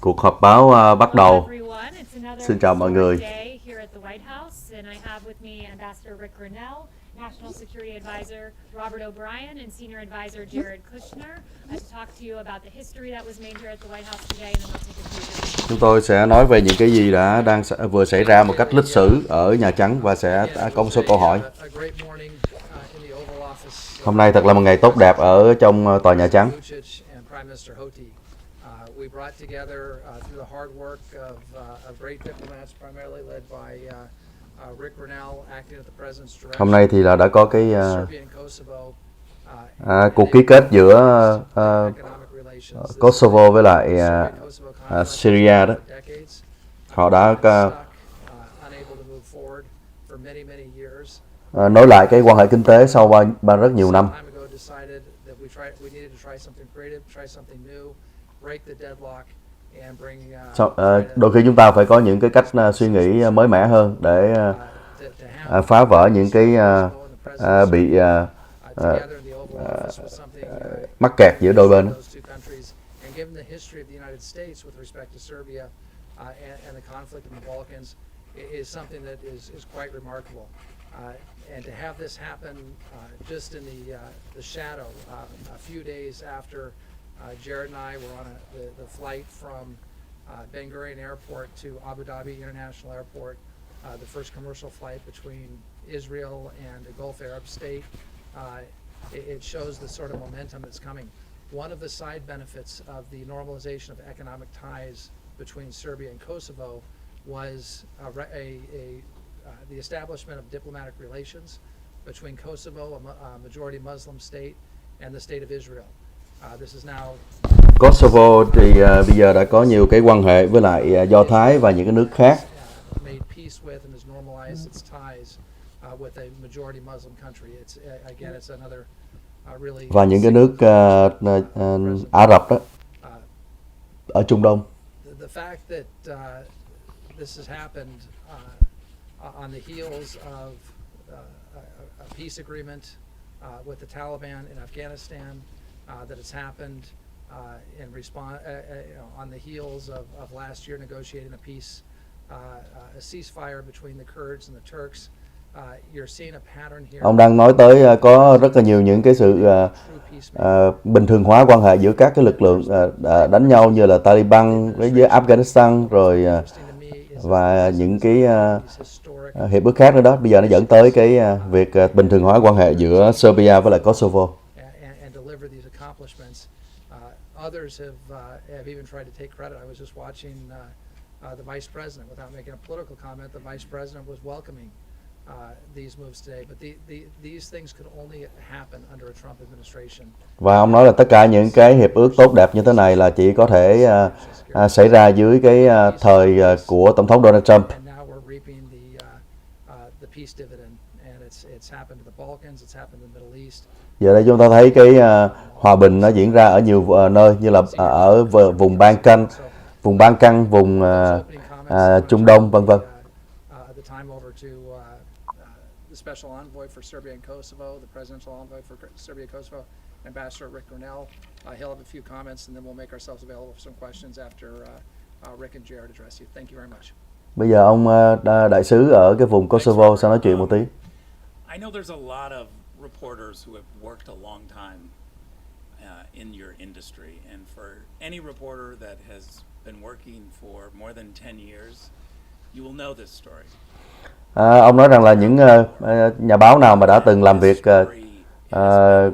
Cuộc họp báo bắt đầu. Xin chào mọi người. National Security Advisor Robert O'Brien and Senior Advisor Jared Kushner to talk to you about the history that was made here at the White House today, and then we'll take a few. Chúng tôi sẽ nói về những cái gì vừa xảy ra một cách lịch sử ở Nhà Trắng và sẽ có một số câu hỏi. Hôm nay thật là một ngày tốt đẹp ở trong tòa Nhà Trắng. We brought together through the hard work of great diplomats, primarily led by Rick Grenell, acting at the president's direction. Hôm nay thì đã có cái cuộc ký kết giữa Kosovo với lại Syria đó. Họ đã nối lại cái quan hệ kinh tế sau rất nhiều năm. Đôi khi chúng ta phải có những cái cách suy nghĩ mới mẻ hơn để phá vỡ những cái bị mắc kẹt giữa đôi bên. And to have this happen just in the shadow, a few days after Jared and I were on the flight from Ben Gurion Airport to Abu Dhabi International Airport, the first commercial flight between Israel and a Gulf Arab state. It shows the sort of momentum that's coming. One of the side benefits of the normalization of economic ties between Serbia and Kosovo was the establishment of diplomatic relations between Kosovo, a majority Muslim state, and the state of Israel. This is now Kosovo thì bây giờ đã có nhiều cái quan hệ với lại Do Thái và những cái nước khác. Made peace with and has normalized its ties with a majority Muslim country. It's again, it's another really và những cái nước Ả Rập đó ở Trung Đông. The fact that this has happened on the heels of a peace agreement with the Taliban in Afghanistan, that it's happened in response on the heels of last year negotiating a peace, a ceasefire between the Kurds and the Turks. You're seeing a pattern here. Ông đang nói tới có rất là nhiều những cái sự bình thường hóa quan hệ giữa các cái lực lượng đánh nhau như là Taliban với Afghanistan rồi và những cái hiệp ước khác nữa đó. Bây giờ nó dẫn tới cái việc bình thường hóa quan hệ giữa Serbia với lại Kosovo. Others have even tried to take credit. I was just watching the vice president, without making a political comment, the vice president was welcoming these moves today. But these things could only happen under a Trump administration. Và ông nói là tất cả những cái hiệp ước tốt đẹp như thế này là chỉ có thể xảy ra dưới cái thời của tổng thống Donald Trump. And now we're reaping the peace dividend, and it's happened to the Balkans, it's happened in the Middle East. Giờ đây chúng ta thấy cái hòa bình nó diễn ra ở nhiều nơi như là ở vùng Ban Căng, vùng Trung Đông, vân vân. Special envoy for Serbia and Kosovo, the presidential envoy for Serbia and Kosovo, Ambassador Rick Grenell. He'll have a few comments, and then we'll make ourselves available for some questions after Rick and Jared address you. Thank you very much. Bây giờ ông đại sứ ở cái vùng Kosovo sẽ nói chuyện một tí. I know there's a lot of reporters who have worked a long time in your industry, and for any reporter that has been working for more than 10 years, you will know this story. Ông nói rằng là những nhà báo nào mà đã từng làm việc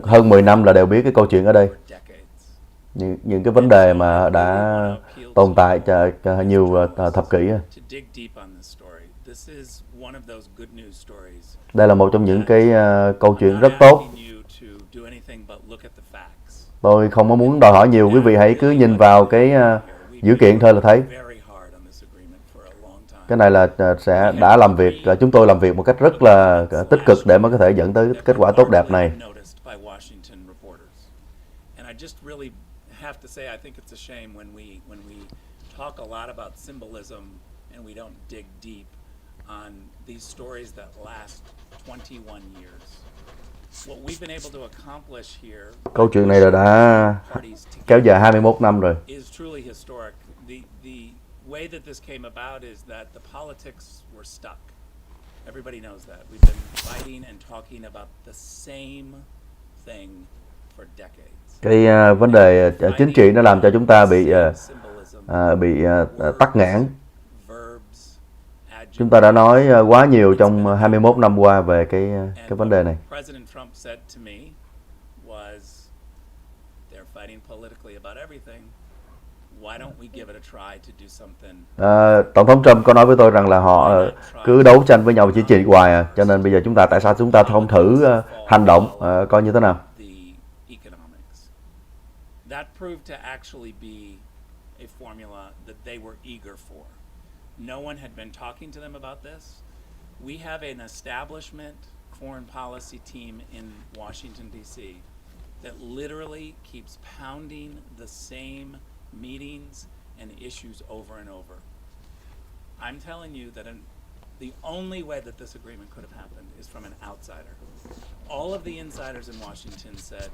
hơn 10 năm là đều biết cái câu chuyện ở đây. Những cái vấn đề mà đã tồn tại cho nhiều thập kỷ. Đây là một trong những cái câu chuyện rất tốt. Tôi không có muốn đòi hỏi nhiều, quý vị hãy cứ nhìn vào cái dữ kiện thôi là thấy. Cái này là đã làm việc, chúng tôi làm việc một cách rất là tích cực để mới có thể dẫn tới kết quả tốt đẹp này. Câu chuyện này là đã kéo dài 21 năm rồi. the way that this came about is that the politics were stuck. Everybody knows that. We've been fighting and talking about the same thing for decades. Cái vấn đề chính trị nó làm cho chúng ta bị tắc nghẽn. Verbs, Chúng ta đã nói quá nhiều trong 21 năm qua về cái vấn đề này. President Trump said to me was, they're fighting politically about everything. Why don't we give it a try to do something? Tổng thống Trump có nói với tôi rằng là họ cứ đấu tranh với nhau chính trị hoài à. Cho nên bây giờ tại sao chúng ta không thử hành động coi như thế nào? The economics. That proved to actually be a formula that they were eager for. No one had been talking to them about this. We have an establishment foreign policy team in Washington, D.C. that literally keeps pounding the same meetings and issues over and over. I'm telling you that the only way that this agreement could have happened is from an outsider. All of the insiders in Washington said,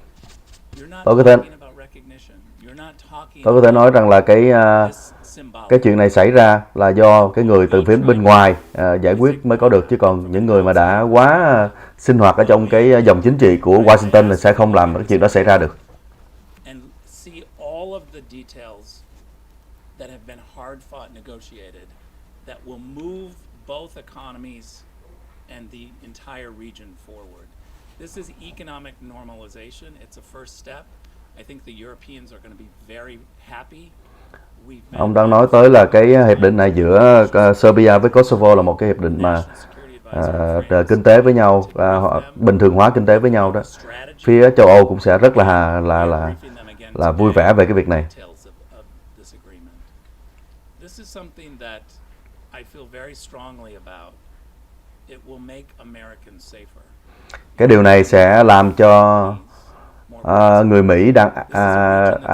you're not talking about recognition. You're not talking Tôi có thể nói rằng là cái chuyện này xảy ra là do cái người từ phía bên ngoài giải quyết mới có được, chứ còn những người mà đã quá sinh hoạt ở trong cái dòng chính trị của Washington là sẽ không làm cái chuyện đó xảy ra được. And see all of the details that have been hard fought negotiated that will move both economies and the entire region forward. This is economic normalization. It's a first step. I think the Europeans are going to be very happy. Ông đang nói tới là cái hiệp định này giữa Serbia với Kosovo là một cái hiệp định mà kinh tế với nhau, bình thường hóa kinh tế với nhau đó. Phía châu Âu cũng sẽ rất là vui vẻ về cái việc này. This is something that I feel very strongly about. It will make Americans safer. Cái điều này sẽ làm cho người Mỹ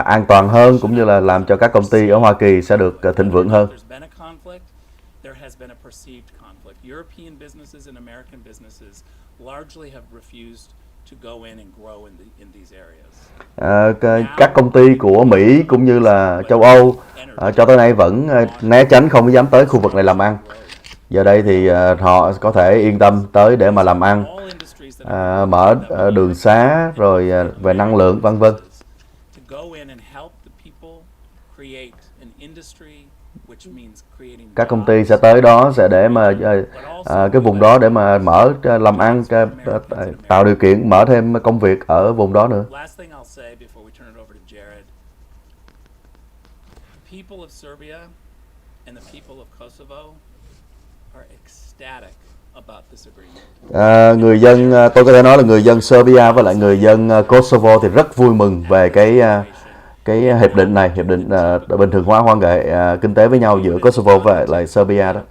an toàn hơn, cũng như là làm cho các công ty ở Hoa Kỳ sẽ được thịnh vượng hơn. European businesses and American businesses largely have refused to go in and grow in these areas. Các công ty của Mỹ cũng như là châu Âu cho tới nay vẫn né tránh, không dám tới khu vực này làm ăn. Giờ đây thì họ có thể yên tâm tới để mà làm ăn, mở đường xá rồi về năng lượng vân vân. Các công ty sẽ tới đó sẽ để mà cái vùng đó để mà mở làm ăn, tạo điều kiện mở thêm công việc ở vùng đó nữa. Người dân, tôi có thể nói là người dân Serbia với lại người dân Kosovo thì rất vui mừng về cái hiệp định này, hiệp định bình thường hóa quan hệ kinh tế với nhau giữa Kosovo và lại Serbia đó.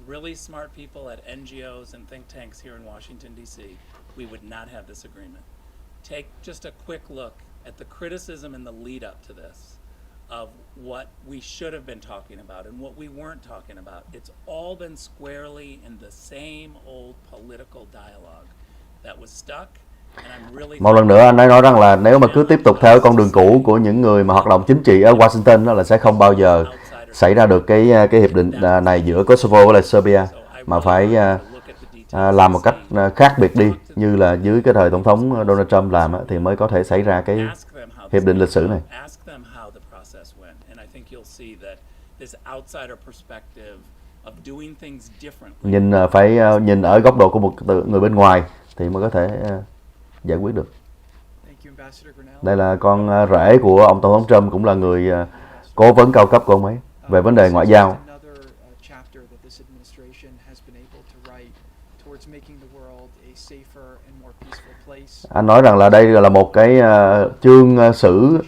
Really smart people at NGOs and think tanks here in Washington, D.C., we would not have this agreement. Take just a quick look at the criticism and the lead up to this of what we should have been talking about and what we weren't talking about. It's all been squarely in the same old political dialogue that was stuck. Một lần nữa anh ấy nói rằng là nếu mà cứ tiếp tục theo con đường cũ của những người mà hoạt động chính trị ở Washington đó là sẽ không bao giờ xảy ra được cái hiệp định này giữa Kosovo với Serbia, mà phải làm một cách khác biệt đi, như là dưới cái thời tổng thống Donald Trump làm thì mới có thể xảy ra cái hiệp định lịch sử này. Phải nhìn ở góc độ của một người bên ngoài thì mới có thể giải quyết được. Đây là con rể của ông tổng thống Trump, cũng là người cố vấn cao cấp của ông ấy về vấn đề ngoại giao. Anh nói rằng là đây là một cái chương sử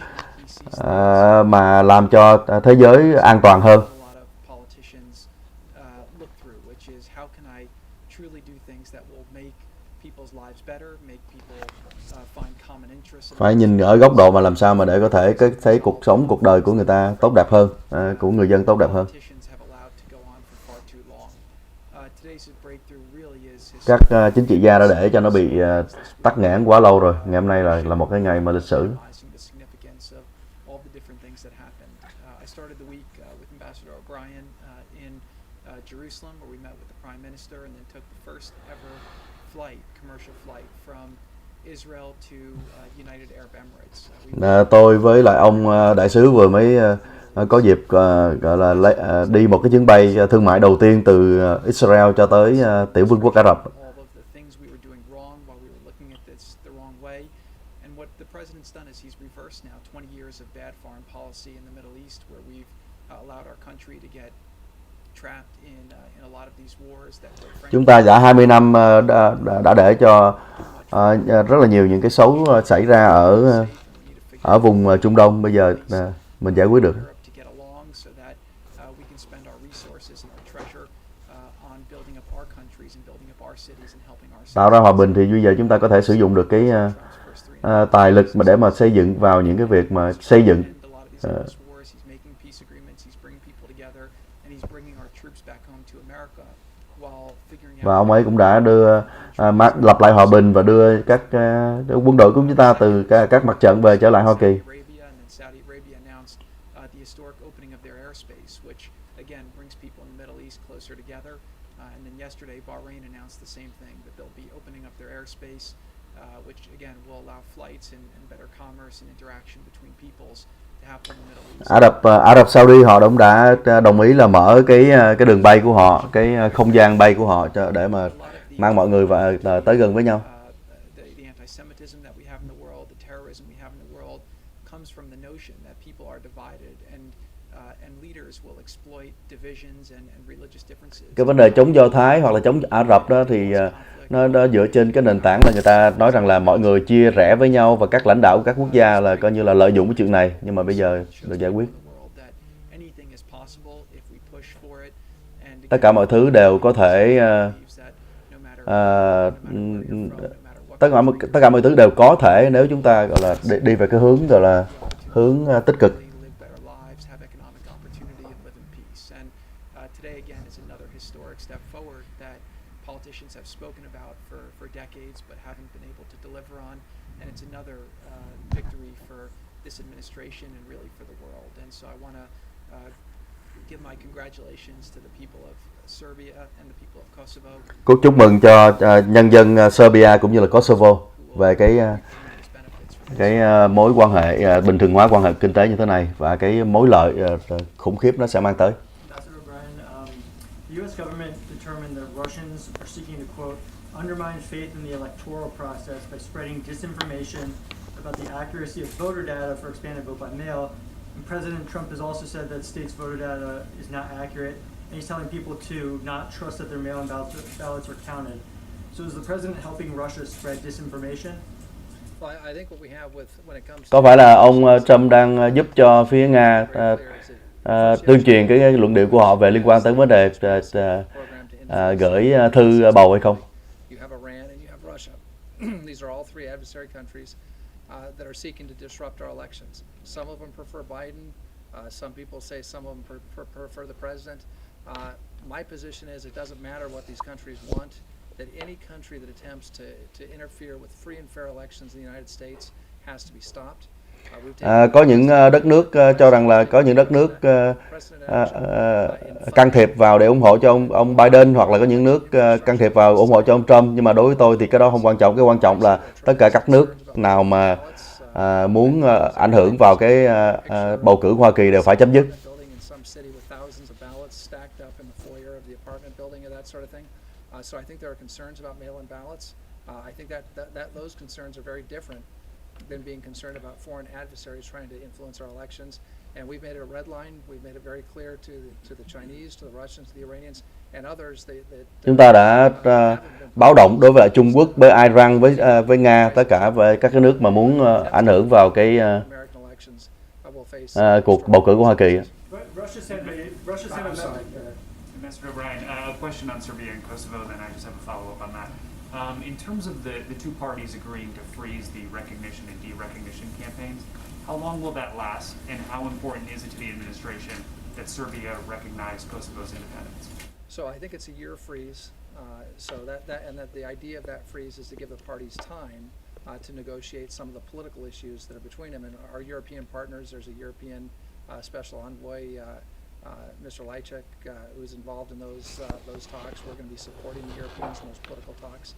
mà làm cho thế giới an toàn hơn. Phải nhìn ở góc độ mà làm sao mà để có thể thấy cuộc sống, cuộc đời của người ta tốt đẹp hơn, của người dân tốt đẹp hơn. Các chính trị gia đã để cho nó bị tắc nghẽn quá lâu rồi. Ngày hôm nay là một cái ngày mà lịch sử. I started the week with Ambassador O'Brien in Jerusalem, where we met with the Prime Minister, and then took the first ever commercial flight from Israel to United Arab Emirates. Tôi với lại ông đại sứ vừa mới có dịp gọi là đi một cái chuyến bay thương mại đầu tiên từ Israel cho tới tiểu vương quốc Ả Rập. All of the things we were doing wrong while we were looking at this the wrong way, and what the president's done is he's reversed now 20 years of bad foreign policy in the Middle East, where we've allowed our country to get trapped in a lot of these wars that were frankly, Chúng ta đã 20 năm đã để cho rất là nhiều những cái xấu xảy ra ở vùng Trung Đông. Bây giờ mình giải quyết được. Europe to get along so that we can spend our resources and our treasure on building up our countries and building up our cities and helping our Tạo ra hòa bình thì bây giờ chúng ta có thể sử dụng được cái tài lực mà để mà xây dựng vào những cái việc mà xây dựng. Và ông ấy cũng đã đưa lập lại hòa bình và đưa các quân đội của chúng ta từ các mặt trận về trở lại Hoa Kỳ. Ả Rập Saudi họ cũng đã đồng ý là mở cái đường bay của họ, cái không gian bay của họ để mà mang mọi người tới gần với nhau. Cái vấn đề chống Do Thái hoặc là chống Ả Rập đó thì nó dựa trên cái nền tảng là người ta nói rằng là mọi người chia rẽ với nhau và các lãnh đạo của các quốc gia là coi như là lợi dụng cái chuyện này, nhưng mà bây giờ được giải quyết. Tất cả mọi thứ đều có thể tất cả mọi thứ đều có thể nếu chúng ta gọi là đi về cái hướng gọi là hướng tích cực. Cũng chúc mừng cho nhân dân Serbia cũng như là Kosovo về cái mối quan hệ bình thường hóa quan hệ kinh tế như thế này và cái mối lợi khủng khiếp nó sẽ mang tới. The U.S. government determined that Russians are seeking to, quote, undermine faith in the electoral process by spreading disinformation about the accuracy of voter data for expanded vote by mail. And President Trump has also said that states' voter data is not accurate, and he's telling people to not trust that their mail-in ballots are counted. So is the president helping Russia spread disinformation? Có phải là ông Trump đang giúp cho phía Nga tuyên truyền cái luận điệu của họ về liên quan tới vấn đề gửi thư bầu hay không? That are seeking to disrupt our elections. Some of them prefer Biden. Some people say some of them prefer the president. My position is it doesn't matter what these countries want, that any country that attempts to interfere with free and fair elections in the United States has to be stopped. Có những đất nước cho rằng là có những đất nước can thiệp vào để ủng hộ cho ông Biden, hoặc là có những nước can thiệp vào ủng hộ cho ông Trump, nhưng mà đối với tôi thì cái đó không quan trọng. Cái quan trọng là tất cả các nước nào mà muốn ảnh hưởng vào cái bầu cử của Hoa Kỳ đều phải chấm dứt. So I think there are concerns about mail-in ballots. I think that those concerns are very different than being concerned about foreign adversaries trying to influence our elections. And we've made it a red line. We've made it very clear to the Chinese, to the Russians, to the Iranians, and others. Chúng ta đã báo động đối với Trung Quốc, với Iran, với Nga, tất cả về các cái nước mà muốn ảnh hưởng vào cái cuộc bầu cử của Hoa Kỳ. Ambassador O'Brien, a question on Serbia and Kosovo, then I just have a follow-up on that. In terms of the two parties agreeing to freeze the recognition and de-recognition campaigns, how long will that last, and how important is it to the administration that Serbia recognize Kosovo's independence? So I think it's a year freeze. So that the idea of that freeze is to give the parties time to negotiate some of the political issues that are between them. And our European partners, there's a European Special Envoy Mr. Lajcik, who's involved in those talks. We're going to be supporting the Europeans in those political talks.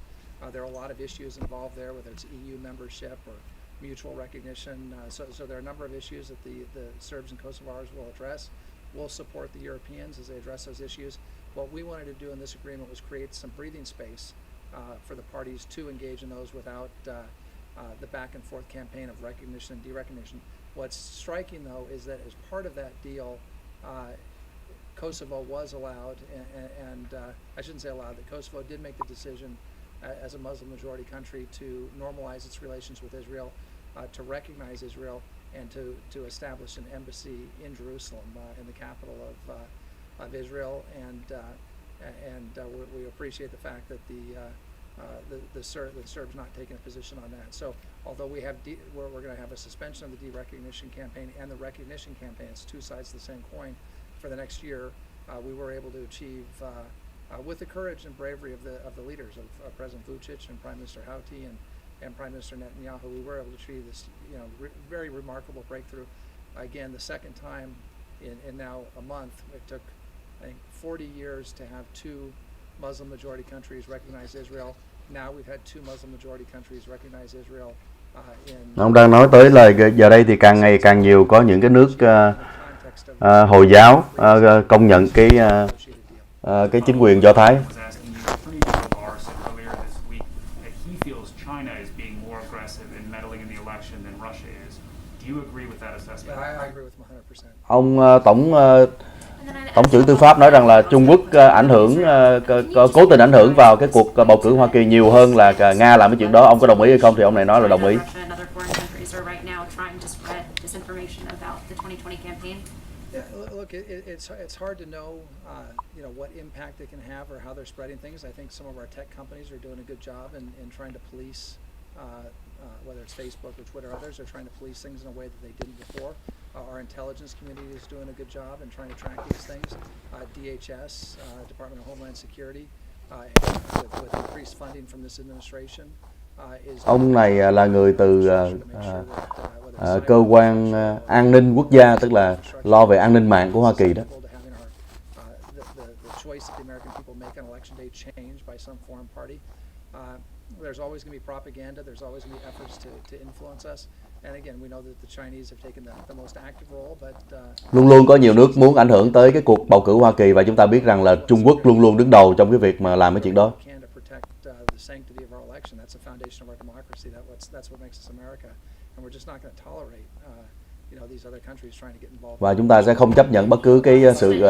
There are a lot of issues involved there, whether it's EU membership or mutual recognition. So there are a number of issues that the Serbs and Kosovars will address. We'll support the Europeans as they address those issues. What we wanted to do in this agreement was create some breathing space for the parties to engage in those without the back and forth campaign of recognition and de-recognition. What's striking, though, is that as part of that deal, Kosovo was allowed, and I shouldn't say allowed, that Kosovo did make the decision as a Muslim majority country to normalize its relations with Israel, to recognize Israel, and to establish an embassy in Jerusalem, in the capital of Israel. And we appreciate the fact that the Serbs not taking a position on that. So although we're going to have a suspension of the de-recognition campaign and the recognition campaign, it's two sides of the same coin, for the next year, we were able to achieve, with the courage and bravery of the leaders of President Vučić and Prime Minister Houti and Prime Minister Netanyahu, we were able to achieve this, very remarkable breakthrough. Again, the second time in now a month. It took, I think, 40 years to have two Muslim majority countries recognize Israel. Now we've had two Muslim majority countries recognize Israel Ông đang nói tới là giờ đây thì càng ngày càng nhiều có những cái nước Hồi giáo công nhận cái chính quyền Do Thái. Ông Tổng trưởng Tư pháp nói rằng là Trung Quốc ảnh hưởng, cố tình ảnh hưởng vào cái cuộc bầu cử Hoa Kỳ nhiều hơn là Nga làm cái chuyện đó. Ông có đồng ý hay không? Thì ông này nói là đồng ý. Look, it's hard to know, what impact it can have or how they're spreading things. I think some of our tech companies are doing a good job in trying to police, whether it's Facebook or Twitter, others are trying to police things in a way that they didn't before. Our intelligence community is doing a good job in trying to track these things. DHS, Department of Homeland Security, with increased funding from this administration. Ông này là người từ cơ quan an ninh quốc gia, tức là lo về an ninh mạng của Hoa Kỳ đó. There's always going to be propaganda. There's always going to be efforts to influence us. And again, we know that the Chinese have taken the most active role, but luôn luôn có nhiều nước muốn ảnh hưởng tới cái cuộc bầu cử Hoa Kỳ, và chúng ta biết rằng là Trung Quốc luôn luôn đứng đầu trong cái việc mà làm cái chuyện đó. Và chúng ta sẽ không chấp nhận bất cứ cái sự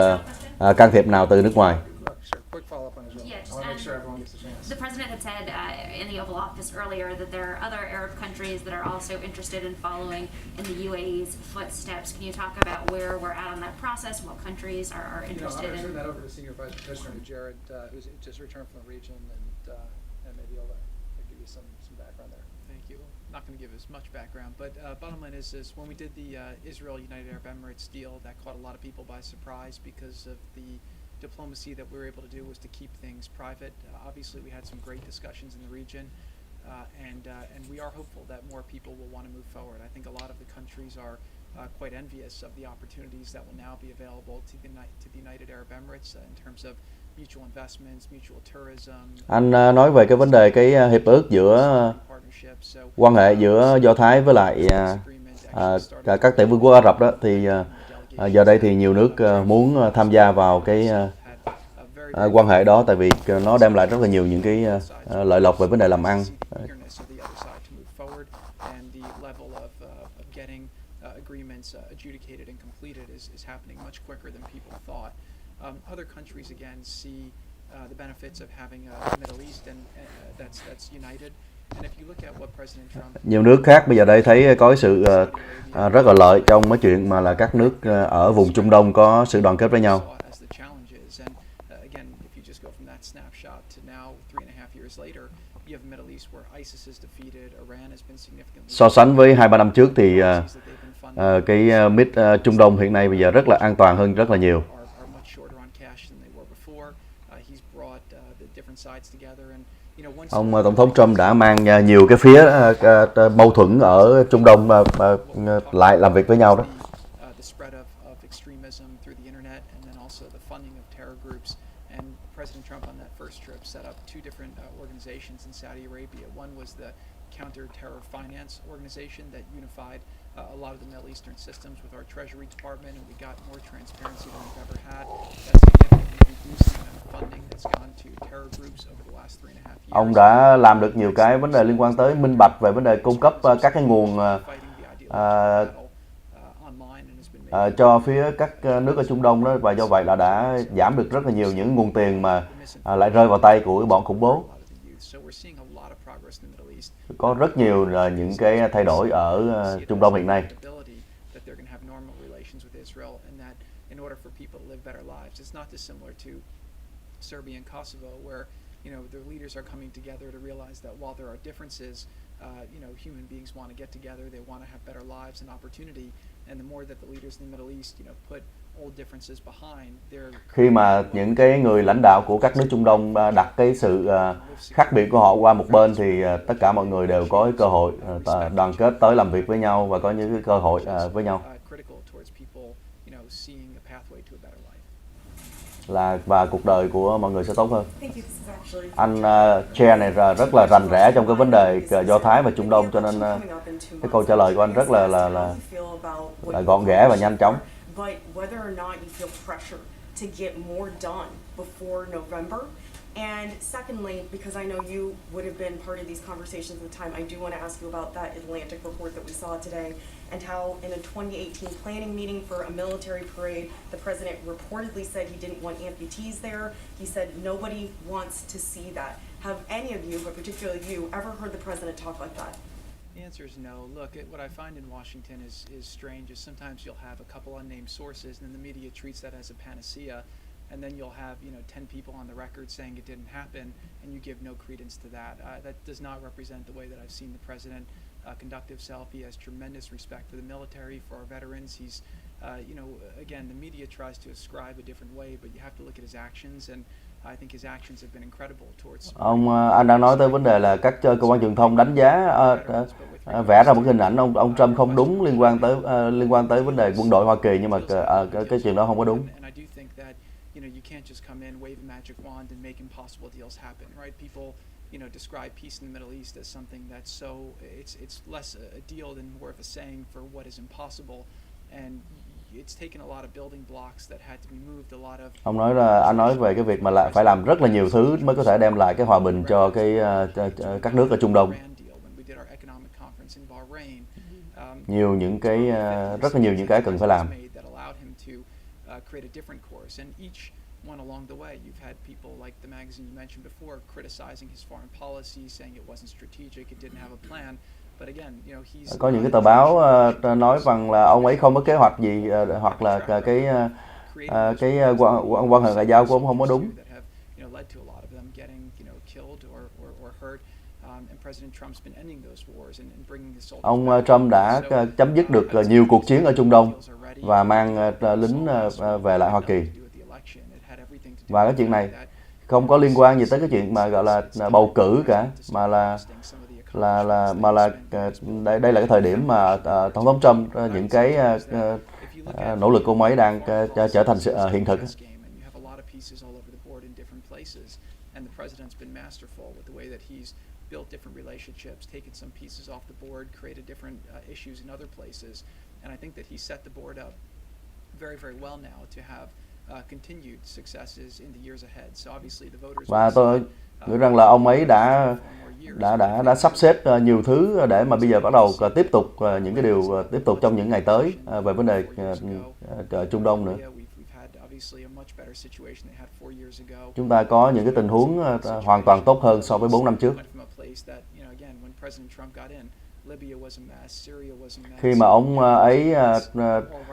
can thiệp nào từ nước ngoài. The president had said in the Oval Office earlier that there are other Arab countries that are also interested in following in the UAE's footsteps. Can you talk about where we're at on that process? What countries are interested in? I'm going to turn that over to Senior Vice President Jared, who's just returned from the region, and maybe he'll give you some background there. Thank you. I'm not going to give as much background, but bottom line is when we did the Israel-United Arab Emirates deal, that caught a lot of people by surprise because of the diplomacy that we were able to do was to keep things private. Obviously, we had some great discussions in the region, and we are hopeful that more people will want to move forward. I think a lot of the countries are quite envious of the opportunities that will now be available to the United Arab Emirates in terms of mutual investments, mutual tourism. Anh nói về cái vấn đề cái hiệp ước giữa quan hệ giữa Do Thái với lại các tiểu vương quốc Ả Rập đó, thì giờ đây thì nhiều nước muốn tham gia vào cái quan hệ đó, tại vì nó đem lại rất là nhiều những cái lợi lộc về vấn đề làm ăn. Nhiều nước khác bây giờ đây thấy có sự rất là lợi trong cái chuyện mà là các nước ở vùng Trung Đông có sự đoàn kết với nhau. So sánh với 2-3 năm trước thì cái Trung Đông hiện nay bây giờ rất là an toàn hơn rất là nhiều. Ông Tổng thống Trump đã mang nhiều cái phía mâu thuẫn ở Trung Đông lại làm việc với nhau đó. terrorism through the internet, and then also the funding of terror groups. And President Trump on that first trip set up two different organizations in Saudi Arabia. One was the Counter-Terror Finance Organization that unified a lot of the Middle Eastern systems with our Treasury Department, and we got more transparency than we've ever had. That's significantly reduced the amount of funding that's gone to terror groups over the last 3.5 years. Ông đã làm được nhiều cái vấn đề liên quan tới minh bạch về vấn đề cung cấp các cái nguồn cho phía các nước ở Trung Đông đó, và do vậy là đã giảm được rất là nhiều những nguồn tiền mà lại rơi vào tay của bọn khủng bố. Có rất nhiều những cái thay đổi ở Trung Đông hiện nay. Serbia and Kosovo, where the leaders are coming together to realize that while there are differences, human beings want to get together, they want to have better lives and opportunity, and the more that the leaders in the Middle East, put old differences behind, khi mà những cái người lãnh đạo của các nước Trung Đông đặt cái sự khác biệt của họ qua một bên, thì tất cả mọi người đều có cái cơ hội đoàn kết tới làm việc với nhau và có những cái cơ hội với nhau. Và cuộc đời của mọi người sẽ tốt hơn. Anh Chair này rất là rành rẽ trong cái vấn đề Do Thái và Trung Đông, cho nên cái câu trả lời của anh rất là gọn ghẽ và nhanh chóng. And secondly, because I know you would have been part of these conversations at the time, I do want to ask you about that Atlantic report that we saw today, and how in a 2018 planning meeting for a military parade, the president reportedly said he didn't want amputees there. He said nobody wants to see that. Have any of you, but particularly you, ever heard the president talk like that? The answer is no. Look, what I find in Washington is strange is sometimes you'll have a couple unnamed sources, and then the media treats that as a panacea. And then you'll have 10 people on the record saying it didn't happen, and you give no credence to that. That does not represent the way that I've seen the president conduct himself. He has tremendous respect for the military, for our veterans. He's, again, the media tries to ascribe a different way, but you have to look at his actions, and I think his actions have been incredible towards. Anh đang nói tới vấn đề là các cơ quan truyền thông đánh giá vẽ ra một hình ảnh ông Trump không đúng liên quan tới vấn đề quân đội Hoa Kỳ, nhưng mà cái chuyện đó không có đúng. You can't just come in, wave a magic wand, and make impossible deals happen, right? People, describe peace in the Middle East as something that's it's less a deal than more of a saying for what is impossible, and it's taken a lot of building blocks that had to be moved, a lot of. Anh nói về cái việc mà phải làm rất là nhiều thứ mới có thể đem lại cái hòa bình cho các nước ở Trung Đông. Rất là nhiều những cái cần phải làm. Create a different course, and each one along the way, you've had people like the magazine you mentioned before criticizing his foreign policy, saying it wasn't strategic, it didn't have a plan. But again, he's có những cái tờ báo nói rằng là ông ấy không có kế hoạch gì, hoặc là cái quan hệ ngoại giao của ông không có đúng. Ông Trump đã chấm dứt được nhiều cuộc chiến ở Trung Đông và mang lính về lại Hoa Kỳ. Và cái chuyện này không có liên quan gì tới cái chuyện mà gọi là bầu cử cả, mà là đây là cái thời điểm mà Tổng thống Trump những cái nỗ lực của ông ấy đang trở thành hiện thực. Built different relationships, taken some pieces off the board, created different issues in other places, and I think that he set the board up very, very well now to have continued successes in the years ahead. So obviously the voters. Và tôi nghĩ rằng là ông ấy đã sắp xếp nhiều thứ để mà bây giờ bắt đầu tiếp tục những cái điều tiếp tục trong những ngày tới về vấn đề Trung Đông nữa. Chúng ta có những cái tình huống hoàn toàn tốt hơn so với 4 năm trước. Khi mà ông ấy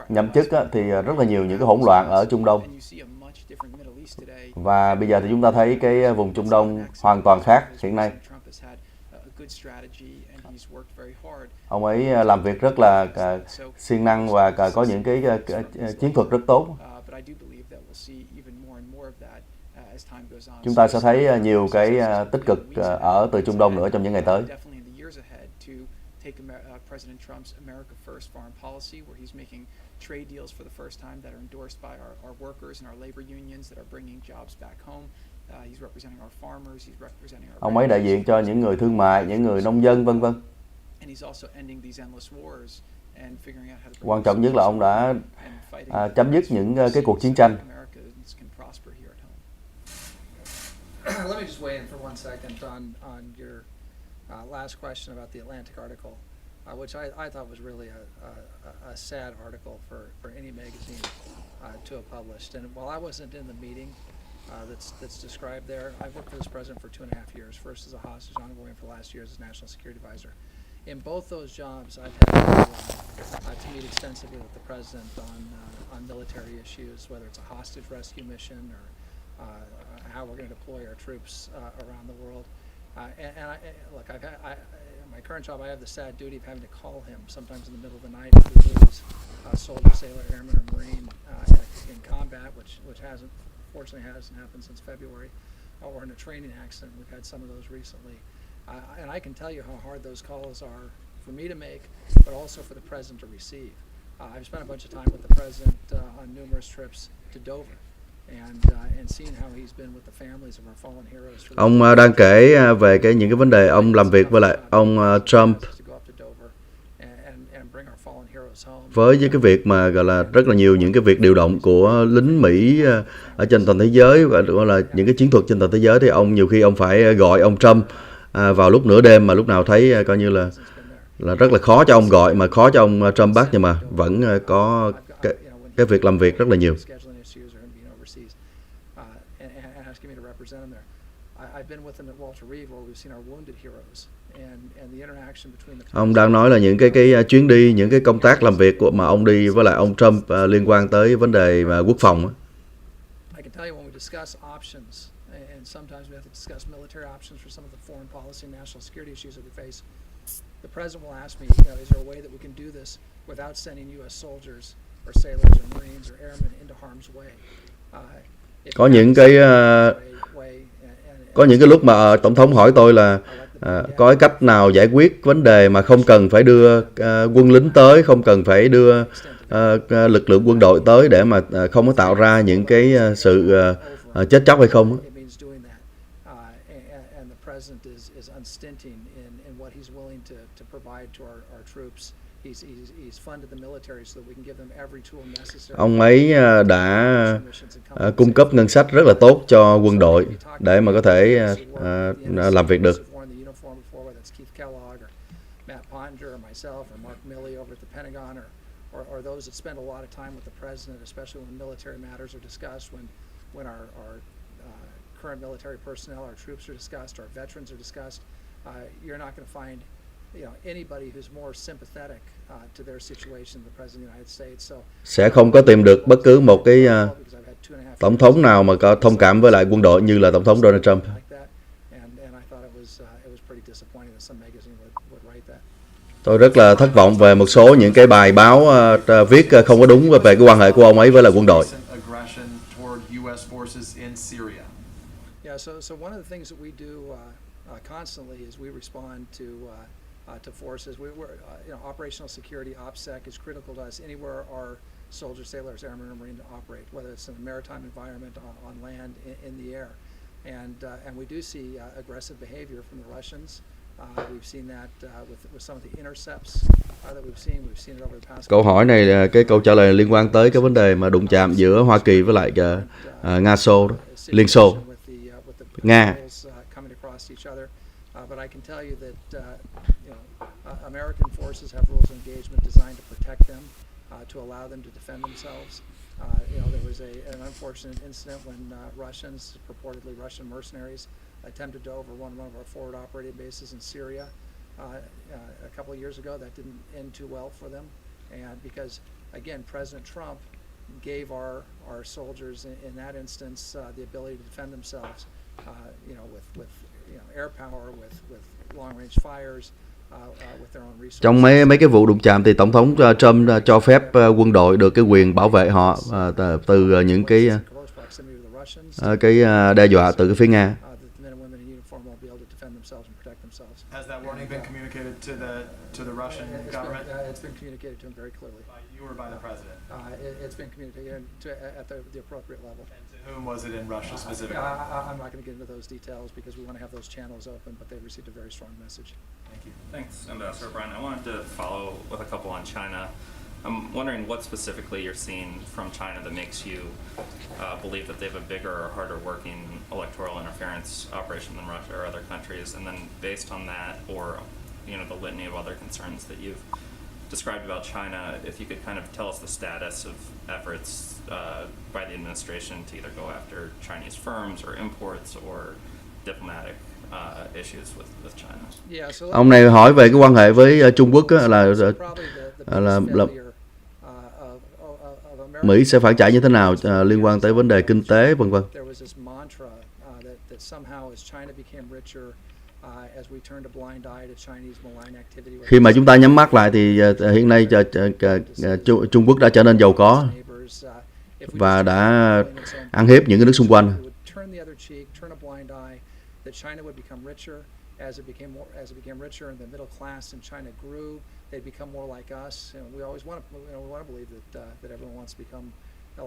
nhậm chức thì rất là nhiều những cái hỗn loạn ở Trung Đông. Và bây giờ thì chúng ta thấy cái vùng Trung Đông hoàn toàn khác hiện nay. Ông ấy làm việc rất là siêng năng và có những cái chiến thuật rất tốt. Chúng ta sẽ thấy nhiều cái tích cực từ Trung Đông nữa trong những ngày tới. take President Trump's America First foreign policy, where he's making trade deals for the first time that are endorsed by our workers and our labor unions that are bringing jobs back home. He's representing our farmers, he's representing our Ông ấy đại diện cho những người thương mại, những người nông dân, vân vân. and he's also ending these endless wars and figuring out how to Quan trọng nhất là ông đã chấm dứt những cái cuộc chiến tranh. Americans can prosper here at home. Let me just weigh in for one second on your last question about the Atlantic article, which I thought was really a sad article for any magazine to have published. And while I wasn't in the meeting that's described there, I've worked for this president for 2.5 years, first as a hostage envoy and for the last year as his national security advisor. In both those jobs, I've had to meet extensively with the president on military issues, whether it's a hostage rescue mission or how we're going to deploy our troops around the world. Look, my current job, I have the sad duty of having to call him sometimes in the middle of the night if we lose a soldier, sailor, airman, or Marine in combat, which fortunately hasn't happened since February, or in a training accident. We've had some of those recently. And I can tell you how hard those calls are for me to make, but also for the president to receive. I've spent a bunch of time with the president on numerous trips to Dover. And seeing how he's been with the families of our fallen heroes. Ông đang kể về những cái vấn đề ông làm việc với lại ông Trump với cái việc mà gọi là rất là nhiều những cái việc điều động của lính Mỹ ở trên toàn thế giới và gọi là những cái chiến thuật trên toàn thế giới, thì ông nhiều khi ông phải gọi ông Trump vào lúc nửa đêm mà lúc nào thấy coi như là rất là khó cho ông gọi, mà khó cho ông Trump bắt, nhưng mà vẫn có cái việc làm việc rất là nhiều. Ông đang nói là những cái chuyến đi, những cái công tác làm việc mà ông đi với lại ông Trump liên quan tới vấn đề quốc phòng. Sometimes we have to discuss military options for some of the foreign policy and national security issues that we face. The president will ask me, is there a way that we can do this without sending U.S. soldiers or sailors or Marines or airmen into harm's way? Có những cái lúc mà tổng thống hỏi tôi là có cái cách nào giải quyết vấn đề mà không cần phải đưa quân lính tới, không cần phải đưa lực lượng quân đội tới để mà không có tạo ra những cái sự chết chóc hay không. Ông ấy đã cung cấp ngân sách rất là tốt cho quân đội để mà có thể làm việc được. Or those that spend a lot of time with the president, especially when military matters are discussed, when our current military personnel, our troops are discussed, our veterans are discussed. You're not going to find anybody who's more sympathetic to their situation than the president of the United States. So sẽ không có tìm được bất cứ một cái tổng thống nào mà có thông cảm với lại quân đội như là tổng thống Donald Trump. Tôi rất là thất vọng về một số những cái bài báo viết không có đúng về cái quan hệ của ông ấy với lại quân đội. Yeah, so one of the things that we do constantly is we respond to forces. We're operational security, OPSEC is critical to us anywhere our soldiers, sailors, airmen, or Marine operate, whether it's in a maritime environment, on land, in the air, and we do see aggressive behavior from the Russians. We've seen that with some of the intercepts that we've seen it over the past. Câu hỏi này, cái câu trả lời liên quan tới cái vấn đề mà đụng chạm giữa Hoa Kỳ với lại Nga-Xô, Liên Xô, Nga. But I can tell you that American forces have rules of engagement designed to protect them, to allow them to defend themselves. There was an unfortunate incident when purportedly Russian mercenaries attempted to overrun one of our forward operating bases in Syria a couple of years ago. That didn't end too well for them, and because again, President Trump gave our soldiers in that instance the ability to defend themselves, with air power, with long range fires. Trong mấy cái vụ đụng chạm thì tổng thống Trump cho phép quân đội được cái quyền bảo vệ họ từ những cái đe dọa từ cái phía Nga. Has that warning been communicated to the the Russian government? It's been communicated to him very clearly. You were by the president. It's been communicated at the appropriate level. And to whom was it in Russia specifically? I'm not going to get into those details because we want to have those channels open, but they've received a very strong message. Thank you. Thanks, Ambassador Brian. I wanted to follow with a couple on China. I'm wondering what specifically you're seeing from China that makes you believe that they have a bigger or harder working electoral interference operation than Russia or other countries, and then based on that, or the litany of other concerns that you've described about China, if you could kind of tell us the status of efforts by the administration to either go after Chinese firms or imports or diplomatic issues with China. Yeah, so Ông này hỏi về cái quan hệ với Trung Quốc á, là Mỹ sẽ phản trả như thế nào liên quan tới vấn đề kinh tế vân vân. Khi mà chúng ta nhắm mắt lại thì hiện nay Trung Quốc đã trở nên giàu có và đã ăn hiếp những cái nước xung quanh. As it became richer and the middle class in China grew, they'd become more like us. And we always want to believe that everyone wants to become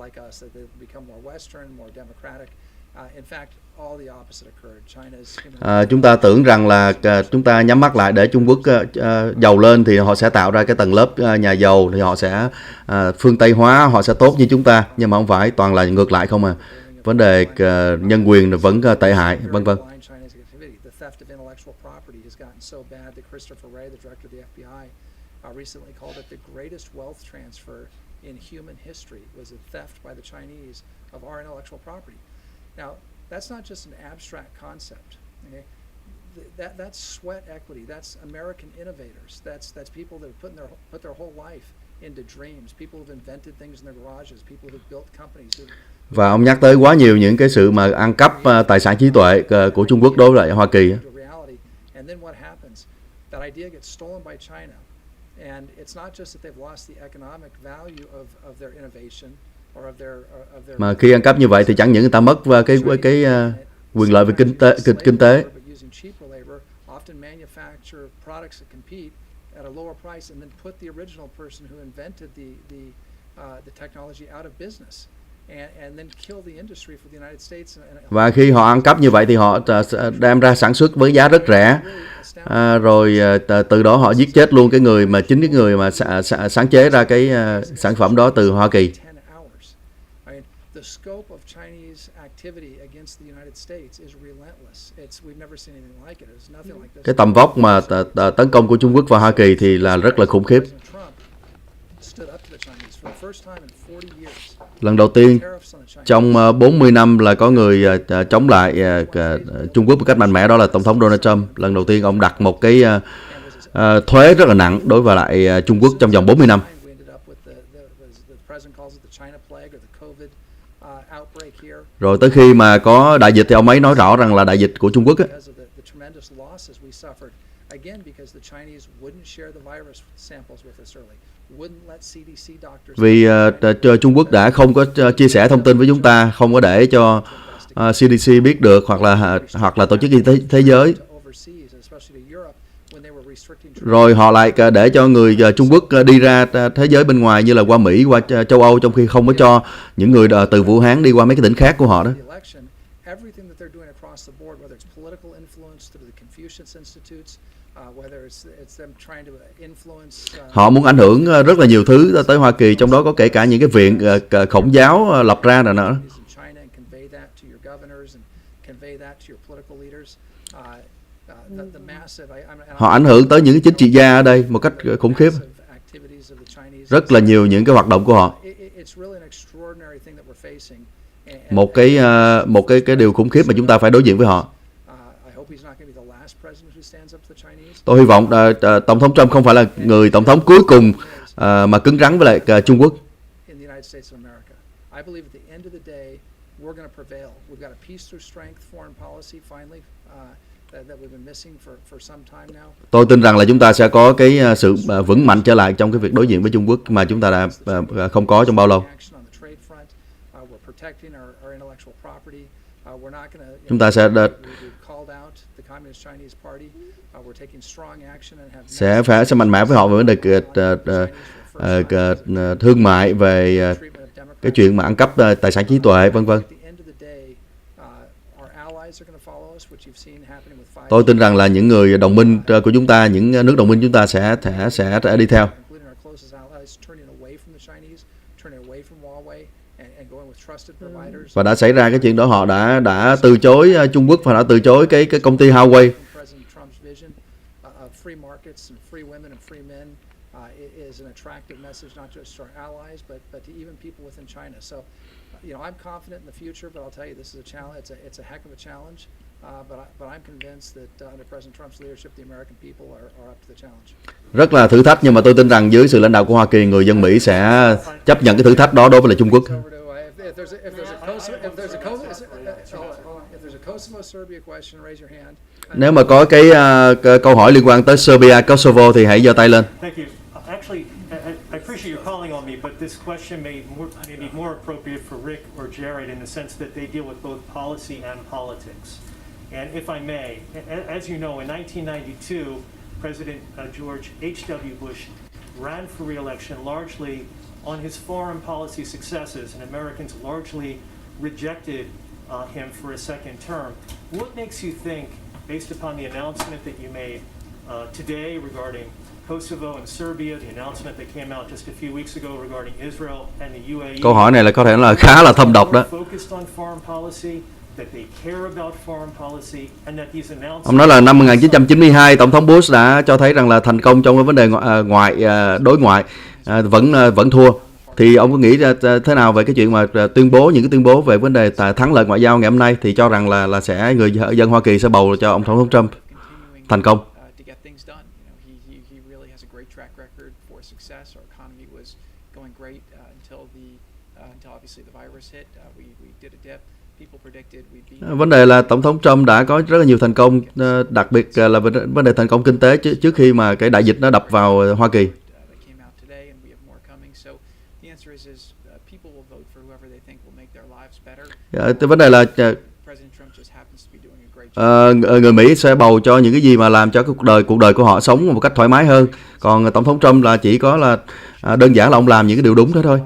like us, that they become more Western, more democratic. In fact, all the opposite occurred. China's chúng ta tưởng rằng là chúng ta nhắm mắt lại để Trung Quốc giàu lên thì họ sẽ tạo ra cái tầng lớp nhà giàu, thì họ sẽ phương Tây hóa, họ sẽ tốt như chúng ta, nhưng mà không phải, toàn là ngược lại không à. Vấn đề nhân quyền vẫn tệ hại, vân vân. Theft of intellectual property has gotten so bad that Christopher Wray, the director of the FBI, recently called it the greatest wealth transfer in human history was the theft by the Chinese of our intellectual property. Now, that's not just an abstract concept. Okay? That's sweat equity. That's American innovators. That's people that have put their whole life into dreams. People who've invented things in their garages. People who've built companies. Và ông nhắc tới quá nhiều những cái sự mà ăn cắp tài sản trí tuệ của Trung Quốc đối với Hoa Kỳ. Mà khi ăn cắp như vậy thì chẳng những người ta mất cái quyền lợi về kinh tế. Và khi họ ăn cắp như vậy thì họ đem ra sản xuất với giá rất rẻ, rồi từ đó họ giết chết luôn chính cái người mà sáng chế ra cái sản phẩm đó từ Hoa Kỳ. Cái tầm vóc mà tấn công của Trung Quốc vào Hoa Kỳ thì là rất là khủng khiếp. Lần đầu tiên trong 40 năm là có người chống lại Trung Quốc một cách mạnh mẽ, đó là Tổng thống Donald Trump. Lần đầu tiên ông đặt một cái thuế rất là nặng đối với lại Trung Quốc trong vòng 40 năm. Rồi tới khi mà có đại dịch thì ông ấy nói rõ rằng là đại dịch của Trung Quốc á. Vì Trung Quốc đã không có chia sẻ thông tin với chúng ta, không có để cho CDC biết được, hoặc là Tổ chức Y tế Thế giới. Rồi họ lại để cho người Trung Quốc đi ra thế giới bên ngoài như là qua Mỹ, qua châu Âu, trong khi không có cho những người từ Vũ Hán đi qua mấy cái tỉnh khác của họ đó. Họ muốn ảnh hưởng rất là nhiều thứ tới Hoa Kỳ, trong đó có kể cả những cái viện Khổng giáo lập ra rồi nữa. Họ ảnh hưởng tới những cái chính trị gia ở đây một cách khủng khiếp. Rất là nhiều những cái hoạt động của họ. Một cái điều khủng khiếp mà chúng ta phải đối diện với họ. Tôi hy vọng Tổng thống Trump không phải là người Tổng thống cuối cùng mà cứng rắn với lại Trung Quốc. Tôi tin rằng là chúng ta sẽ có cái sự vững mạnh trở lại trong cái việc đối diện với Trung Quốc mà chúng ta đã không có trong bao lâu. We're protecting our intellectual property. We're not going to. Chúng ta sẽ We've called out the Communist Chinese Party. We're taking strong action and have. sẽ mạnh mẽ với họ về vấn đề thương mại, về cái chuyện mà ăn cắp tài sản trí tuệ, vân vân. Tôi tin rằng là những người đồng minh của chúng ta, những nước đồng minh chúng ta sẽ đi theo. Và đã xảy ra cái chuyện đó, họ đã từ chối Trung Quốc và đã từ chối cái công ty Huawei. Is an attractive message not just to our allies, but to even people within China. So, I'm confident in the future, but I'll tell you, this is a challenge. It's a heck of a challenge. But I'm convinced that under President Trump's leadership, the American people are up to the challenge. Rất là thử thách, nhưng mà tôi tin rằng dưới sự lãnh đạo của Hoa Kỳ, người dân Mỹ sẽ chấp nhận cái thử thách đó đối với lại Trung Quốc. Nếu mà có cái câu hỏi liên quan tới Serbia, Kosovo thì hãy giơ tay lên. Actually, I appreciate you calling on me, but this question may be more appropriate for Rick or Jared in the sense that they deal with both policy and politics. And if I may, as you know, in 1992, President George H.W. Bush ran for re-election largely on his foreign policy successes, and Americans largely rejected him for a second term. What makes you think, based upon the announcement that you made today regarding Kosovo and Serbia, the announcement that came out just a few weeks ago regarding Israel and the UAE. Câu hỏi này là có thể là khá là thâm độc đó. Ông nói là năm 1992, Tổng thống Bush đã cho thấy rằng là thành công trong cái vấn đề đối ngoại, vẫn thua. Thì ông có nghĩ thế nào về cái chuyện mà những cái tuyên bố về vấn đề thắng lợi ngoại giao ngày hôm nay, thì cho rằng là người dân Hoa Kỳ sẽ bầu cho ông Tổng thống Trump thành công? Vấn đề là Tổng thống Trump đã có rất là nhiều thành công, đặc biệt là vấn đề thành công kinh tế trước khi mà cái đại dịch nó đập vào Hoa Kỳ. Vấn đề là người Mỹ sẽ bầu cho những cái gì mà làm cho cuộc đời của họ sống một cách thoải mái hơn. Còn Tổng thống Trump là chỉ có là đơn giản là ông làm những cái điều đúng thế thôi.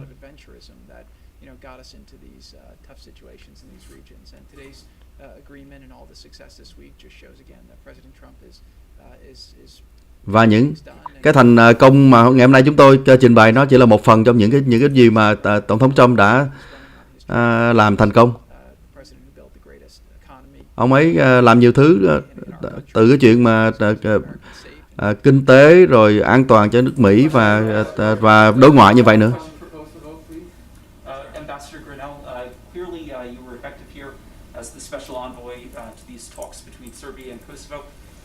Và những cái thành công mà ngày hôm nay chúng tôi trình bày nó chỉ là một phần trong những cái gì mà Tổng thống Trump đã làm thành công. Ông ấy làm nhiều thứ, từ cái chuyện mà kinh tế rồi an toàn cho nước Mỹ và đối ngoại như vậy nữa.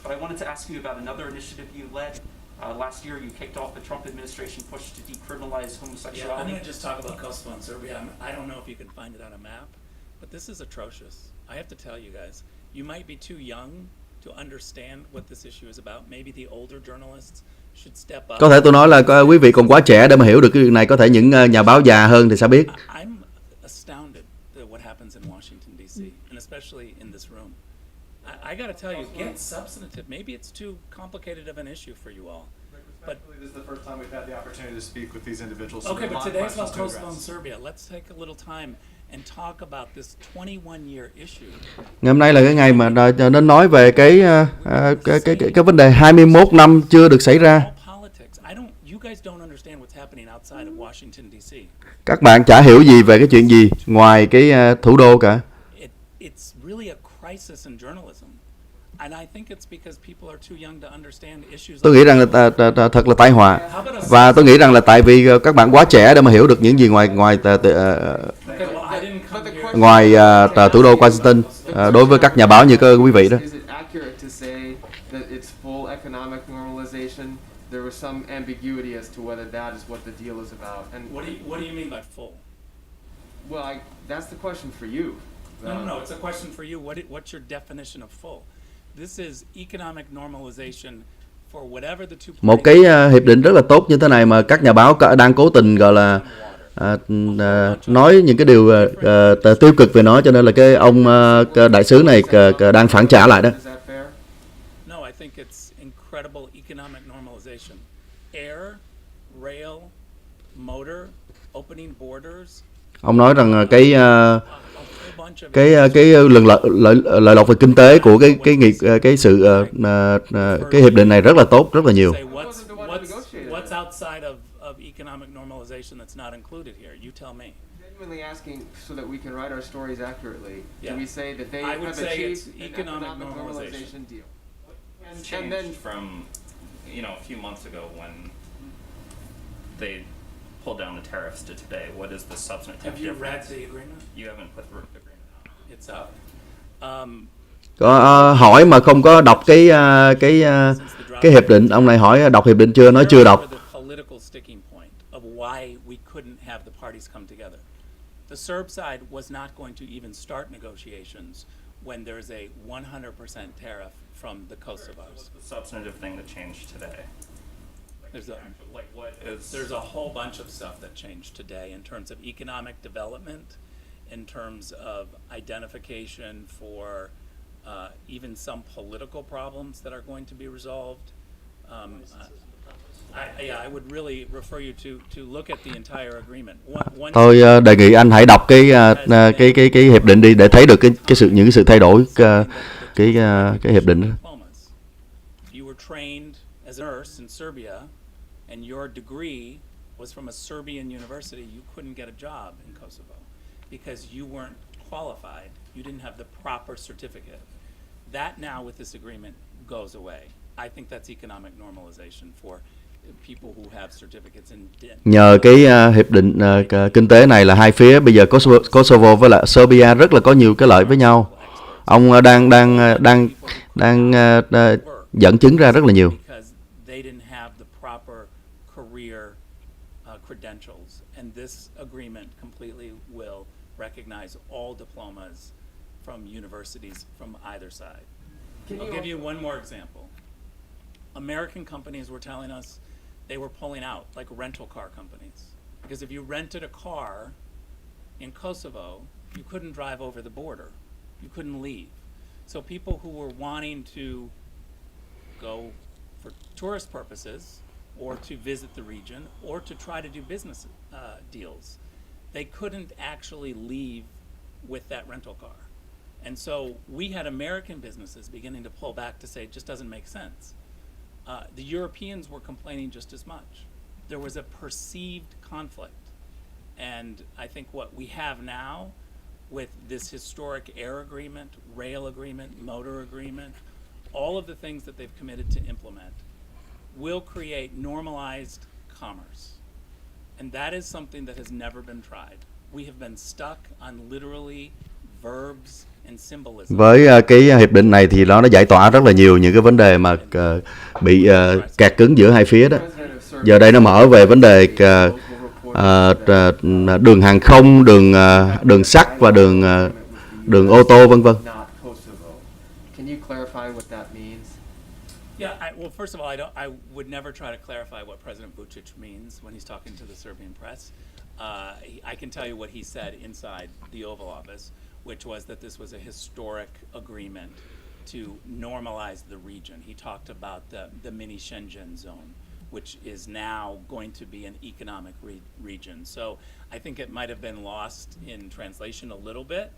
But I wanted to ask you about another initiative you led. Last year, you kicked off the Trump administration push to decriminalize homosexuality. Yeah, I'm going to just talk about Kosovo and Serbia. I don't know if you can find it on a map, but this is atrocious. I have to tell you guys, you might be too young to understand what this issue is about. Maybe the older journalists should step up. Có thể tôi nói là quý vị còn quá trẻ để mà hiểu được cái việc này. Có thể những nhà báo già hơn thì sẽ biết. I'm astounded at what happens in Washington D.C. and especially in this room. I got to tell you, get substantive. Maybe it's too complicated of an issue for you all. But this is the first time we've had the opportunity to speak with these individuals. Okay, but today's about Kosovo and Serbia. Let's take a little time and talk about this 21-year issue. Ngày hôm nay là cái ngày mà nên nói về cái vấn đề 21 năm chưa được xảy ra. Các bạn chả hiểu gì về cái chuyện gì ngoài cái thủ đô cả. Tôi nghĩ rằng là thật là tai họa, và tôi nghĩ rằng là tại vì các bạn quá trẻ để mà hiểu được những gì ngoài thủ đô Washington đối với các nhà báo như các quý vị đó. There was some ambiguity as to whether that is what the deal is about. And what do you mean by full? Well, that's the question for you. No, it's a question for you. What's your definition of full? This is economic normalization for whatever the two. Một cái hiệp định rất là tốt như thế này mà các nhà báo đang cố tình gọi là nói những cái điều tiêu cực về nó, cho nên là cái ông đại sứ này đang phản trả lại đó. Is that fair? No, I think it's incredible economic normalization. Air, rail, motor, opening borders, Ông nói rằng cái a whole bunch of cái lợi lộc về kinh tế của cái hiệp định này rất là tốt, rất là nhiều. say wasn't the one who negotiated what's outside of economic normalization that's not included here? You tell me. Genuinely asking so that we can write our stories accurately. Yeah. Do we say that they I would have say achieved it's an economic economic normalization. normalization deal? Changed then- from, a few months ago when they pulled down the tariffs to today. What is the substantive Have you read difference? the agreement? You haven't put the agreement out. It's out. Có hỏi mà không có đọc cái hiệp định. Ông này hỏi đọc hiệp định chưa, nói chưa đọc. The political sticking point of why we couldn't have the parties come together. The Serb side was not going to even start negotiations when there's a 100% tariff from the Kosovars. The substantive thing that changed today. There's a whole bunch of stuff that changed today in terms of economic development, in terms of identification for even some political problems that are going to be resolved. I would really refer you to look at the entire agreement. Tôi đề nghị anh hãy đọc cái hiệp định đi để thấy được những cái sự thay đổi cái hiệp định. Diplomas. If you were trained as a nurse in Serbia and your degree was from a Serbian university, you couldn't get a job in Kosovo because you weren't qualified. You didn't have the proper certificate. That now with this agreement goes away. I think that's economic normalization for people who have certificates in. Nhờ cái hiệp định kinh tế này là hai phía bây giờ Kosovo với lại Serbia rất là có nhiều cái lợi với nhau. Ông đang dẫn chứng ra rất là nhiều. Because they didn't have the proper career credentials, and this agreement completely will recognize all diplomas from universities from either side. I'll give you one more example. American companies were telling us they were pulling out, like rental car companies. Because if you rented a car in Kosovo, you couldn't drive over the border. You couldn't leave. So people who were wanting to go for tourist purposes or to visit the region or to try to do business deals, they couldn't actually leave with that rental car. And so we had American businesses beginning to pull back to say it just doesn't make sense. The Europeans were complaining just as much. There was a perceived conflict. And I think what we have now with this historic air agreement, rail agreement, motor agreement, all of the things that they've committed to implement will create normalized commerce. And that is something that has never been tried. We have been stuck on literally verbs and symbolism. Với cái hiệp định này thì nó giải tỏa rất là nhiều những cái vấn đề mà bị kẹt cứng giữa hai phía đó. Giờ đây nó mở về vấn đề đường hàng không, đường sắt và đường ô tô vân vân. Can you clarify what that means? Yeah, well, first of all, I would never try to clarify what President Vučić means when he's talking to the Serbian press. I can tell you what he said inside the Oval Office, which was that this was a historic agreement to normalize the region. He talked about the mini Schengen zone, which is now going to be an economic region. So I think it might have been lost in translation a little bit,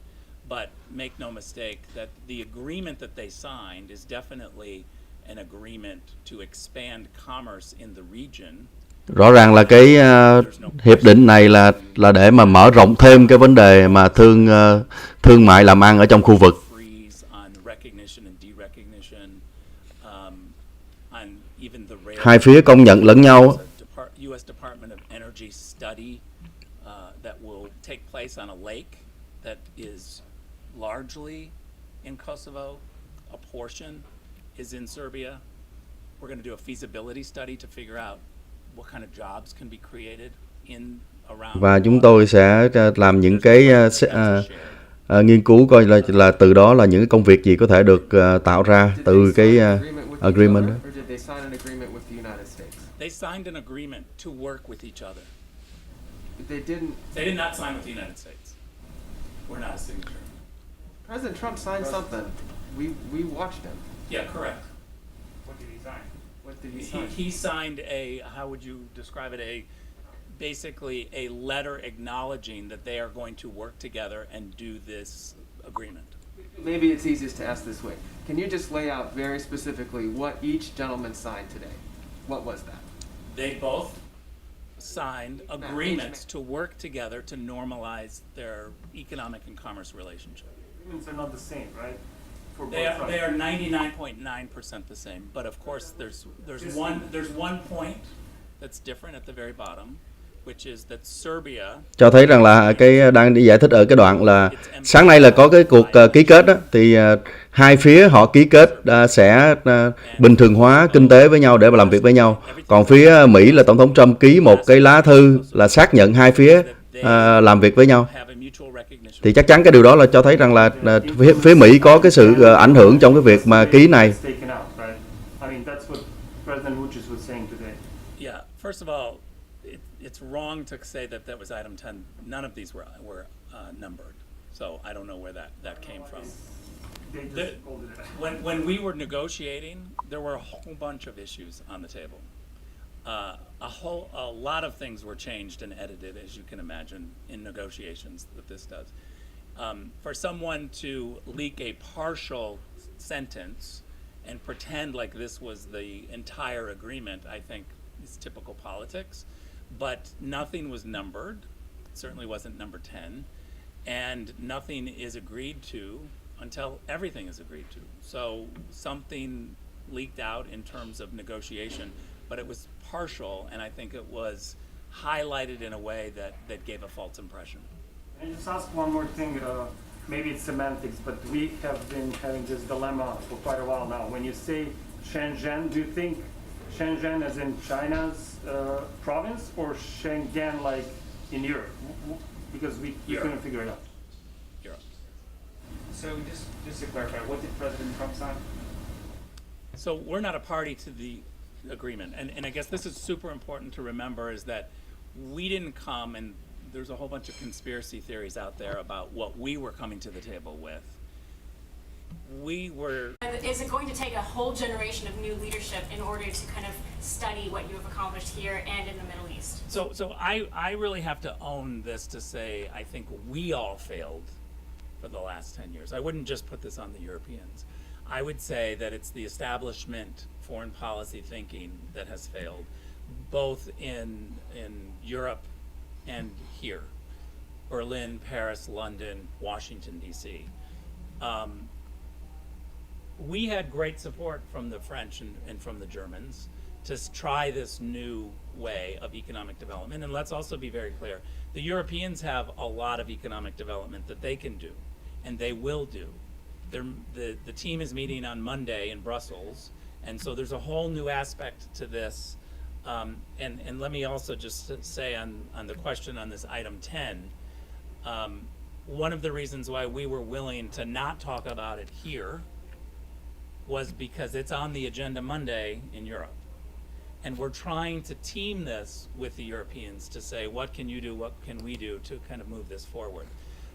but make no mistake that the agreement that they signed is definitely an agreement to expand commerce in the region. Rõ ràng là cái hiệp định này là để mà mở rộng thêm cái vấn đề mà thương mại làm ăn ở trong khu vực. Hai phía công nhận lẫn nhau. US Department of Energy study that will take place on a lake that is largely in Kosovo. A portion is in Serbia. We're going to do a feasibility study to figure out what kind of jobs can be created in around. Và chúng tôi sẽ làm những cái nghiên cứu coi là từ đó là những công việc gì có thể được tạo ra từ cái agreement đó. Or did they sign an agreement with the United States? They signed an agreement to work with each other. they didn't. They did not sign with the United States. We're not a signature. President Trump signed something. We watched him. Yeah, correct. What did he sign? What did he sign? He signed a, how would you describe it, basically a letter acknowledging that they are going to work together and do this agreement. Maybe it's easiest to ask this way. Can you just lay out very specifically what each gentleman signed today? What was that? They both signed agreements to work together to normalize their economic and commerce relationship. Agreements are not the same, right? For both They sides. are 99.9% the same, but of course there's one point that's different at the very bottom, which is that Serbia. Cho thấy rằng là cái đang đi giải thích ở cái đoạn là sáng nay là có cái cuộc ký kết đó, thì hai phía họ ký kết sẽ bình thường hóa kinh tế với nhau để mà làm việc với nhau. Còn phía Mỹ là Tổng thống Trump ký một cái lá thư là xác nhận hai phía làm việc với nhau. Thì chắc chắn cái điều đó là cho thấy rằng là phía Mỹ có cái sự ảnh hưởng trong cái việc mà ký này. Yeah, first of all, it's wrong to say that that was item 10. None of these were numbered, so I don't know where that came from. When we were negotiating, there were a whole bunch of issues on the table. A lot of things were changed and edited, as you can imagine, in negotiations that this does. For someone to leak a partial sentence and pretend like this was the entire agreement, I think is typical politics. But nothing was numbered. It certainly wasn't number 10, and nothing is agreed to until everything is agreed to. So something leaked out in terms of negotiation, but it was partial, and I think it was highlighted in a way that gave a false impression. And just ask one more thing, maybe it's semantics, but we have been having this dilemma for quite a while now. When you say Shenzhen, do you think Shenzhen as in China's province, or Schengen like in Europe? Because we couldn't figure it out. Europe. So just to clarify, what did President Trump sign? So we're not a party to the agreement, and I guess this is super important to remember, is that we didn't come, and there's a whole bunch of conspiracy theories out there about what we were coming to the table with. We were. Is it going to take a whole generation of new leadership in order to kind of study what you have accomplished here and in the Middle East? So I really have to own this to say I think we all failed for the last 10 years. I wouldn't just put this on the Europeans. I would say that it's the establishment foreign policy thinking that has failed, both in Europe and here. Berlin, Paris, London, Washington, D.C. We had great support from the French and from the Germans to try this new way of economic development. And let's also be very clear, the Europeans have a lot of economic development that they can do, and they will do. The team is meeting on Monday in Brussels, and so there's a whole new aspect to this. And let me also just say on the question on this item 10, one of the reasons why we were willing to not talk about it here was because it's on the agenda Monday in Europe. And we're trying to team this with the Europeans to say, what can you do, what can we do to kind of move this forward?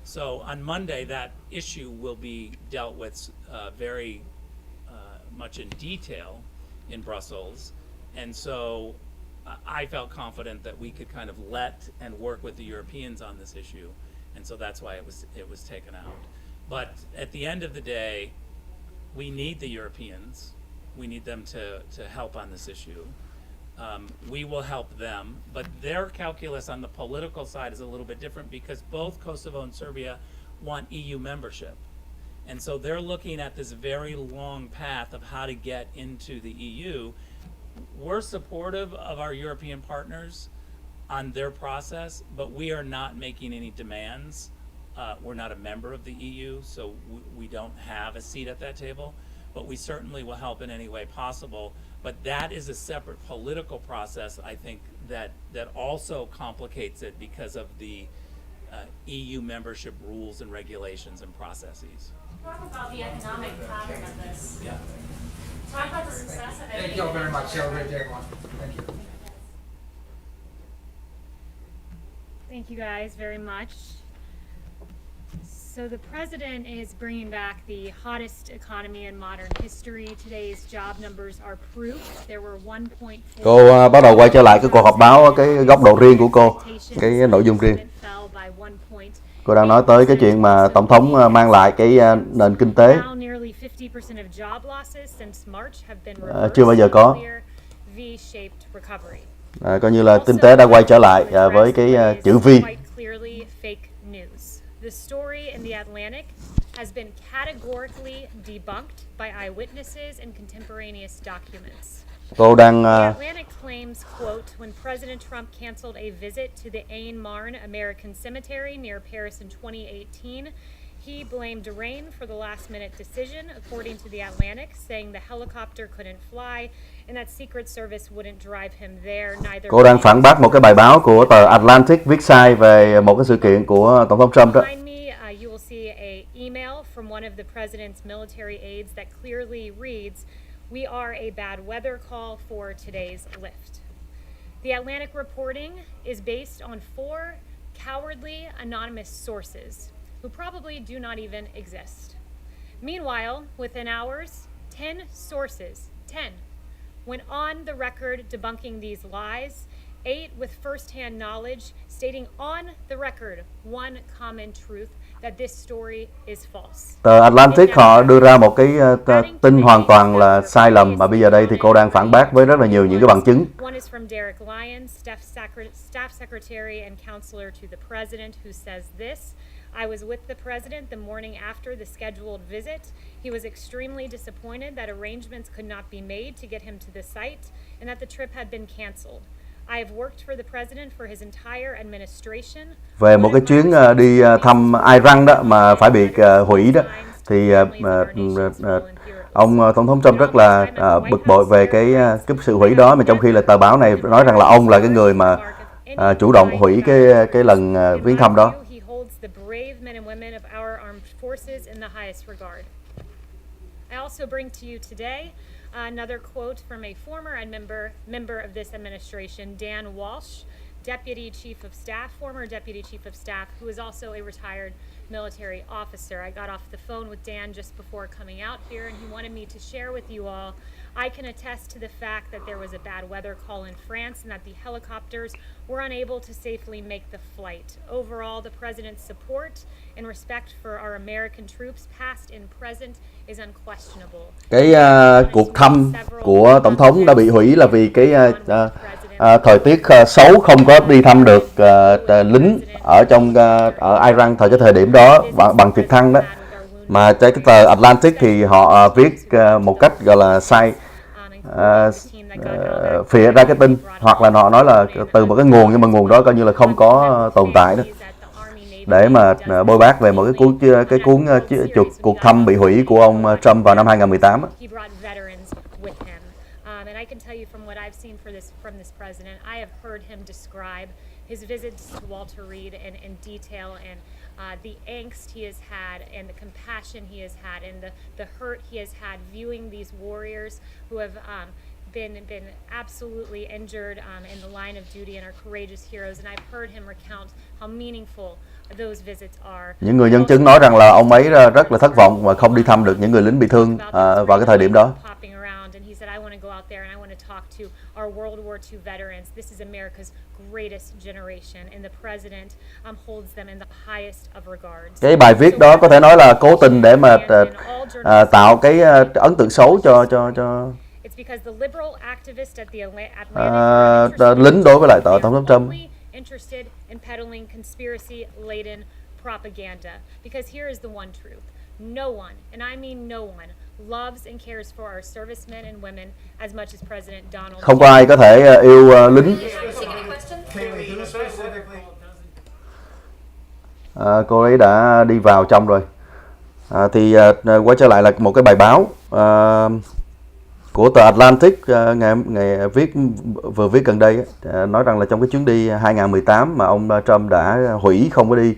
So on Monday, that issue will be dealt with very much in detail in Brussels. And so I felt confident that we could kind of let and work with the Europeans on this issue. And so that's why it was taken out. But at the end of the day, we need the Europeans. We need them to help on this issue. We will help them, but their calculus on the political side is a little bit different because both Kosovo and Serbia want EU membership. And so they're looking at this very long path of how to get into the EU. We're supportive of our European partners on their process, but we are not making any demands. We're not a member of the EU, so we don't have a seat at that table, but we certainly will help in any way possible. But that is a separate political process, I think, that also complicates it because of the EU membership rules and regulations and processes. Talk about the economic pattern of this. Yeah. Talk about the success of it. Thank you all very much. Have a great day, everyone. Thank you. Thank you guys very much. So the president is bringing back the hottest economy in modern history. Today's job numbers are proof. There were 1.4. Cô bắt đầu quay trở lại cái cuộc họp báo, cái góc độ riêng của cô, cái nội dung riêng. Cô đang nói tới cái chuyện mà tổng thống mang lại cái nền kinh tế chưa bao giờ có. Coi như là kinh tế đã quay trở lại với cái chữ V. The story in the Atlantic has been categorically debunked by eyewitnesses and contemporaneous documents. Cô đang The Atlantic claims, quote, when President Trump canceled a visit to the Aisne-Marne American Cemetery near Paris in 2018, he blamed rain for the last-minute decision, according to the Atlantic, saying the helicopter couldn't fly and that Secret Service wouldn't drive him there. Neither. Cô đang phản bác một cái bài báo của tờ Atlantic viết sai về một cái sự kiện của tổng thống Trump đó. Behind me, you will see a email from one of the president's military aides that clearly reads, "We are a bad weather call for today's lift." The Atlantic reporting is based on 4 cowardly anonymous sources who probably do not even exist. Meanwhile, within hours, 10 sources, 10, went on the record debunking these lies, 8 with first-hand knowledge, stating on the record one common truth, that this story is false. Tờ Atlantic họ đưa ra một cái tin hoàn toàn là sai lầm, mà bây giờ đây thì cô đang phản bác với rất là nhiều những cái bằng chứng. One is from Derek Lyons, staff secretary and counselor to the president, who says this: I was with the president the morning after the scheduled visit. He was extremely disappointed that arrangements could not be made to get him to the site and that the trip had been canceled. I have worked for the president for his entire administration. Về một cái chuyến đi thăm Iran đó mà phải bị hủy đó, thì ông tổng thống Trump rất là bực bội về cái sự hủy đó, mà trong khi là tờ báo này nói rằng là ông là cái người mà chủ động hủy cái lần viếng thăm đó. I also bring to you today another quote from a former member of this administration, Dan Walsh, Deputy Chief of Staff, former Deputy Chief of Staff, who is also a retired military officer. I got off the phone with Dan just before coming out here, and he wanted me to share with you all. I can attest to the fact that there was a bad weather call in France and that the helicopters were unable to safely make the flight. Overall, the president's support and respect for our American troops, past and present, is unquestionable. Cái cuộc thăm của tổng thống đã bị hủy là vì cái thời tiết xấu, không có đi thăm được lính ở Iran thời cái thời điểm đó bằng trực thăng đó. Mà cái tờ Atlantic thì họ viết một cách gọi là sai, phịa ra cái tin, hoặc là họ nói là từ một cái nguồn, nhưng mà nguồn đó coi như là không có tồn tại đó, để mà bôi bác về một cái cuốn cuộc thăm bị hủy của ông Trump vào năm 2018. And I can tell you from what I've seen from this president, I have heard him describe his visits to Walter Reed in detail, and the angst he has had, and the compassion he has had, and the hurt he has had viewing these warriors who have been absolutely injured in the line of duty and are courageous heroes. And I've heard him recount how meaningful those visits are. Những người nhân chứng nói rằng là ông ấy rất là thất vọng và không đi thăm được những người lính bị thương vào cái thời điểm đó. I want to go out there and I want to talk to our World War II veterans. This is America's greatest generation, and the president holds them in the highest of regards. Cái bài viết đó có thể nói là cố tình để mà tạo cái ấn tượng xấu cho It's because the liberal activist at the Atlantic lính đối với lại tổng thống Trump. Interested in peddling conspiracy-laden propaganda. Because here is the one truth: no one, and I mean no one, loves and cares for our servicemen and women as much as President Donald. Không có ai có thể yêu lính. Cô ấy đã đi vào trong rồi. Thì quay trở lại là một cái bài báo của tờ Atlantic ngày vừa viết gần đây, nói rằng là trong cái chuyến đi 2018 mà ông Trump đã hủy, không có đi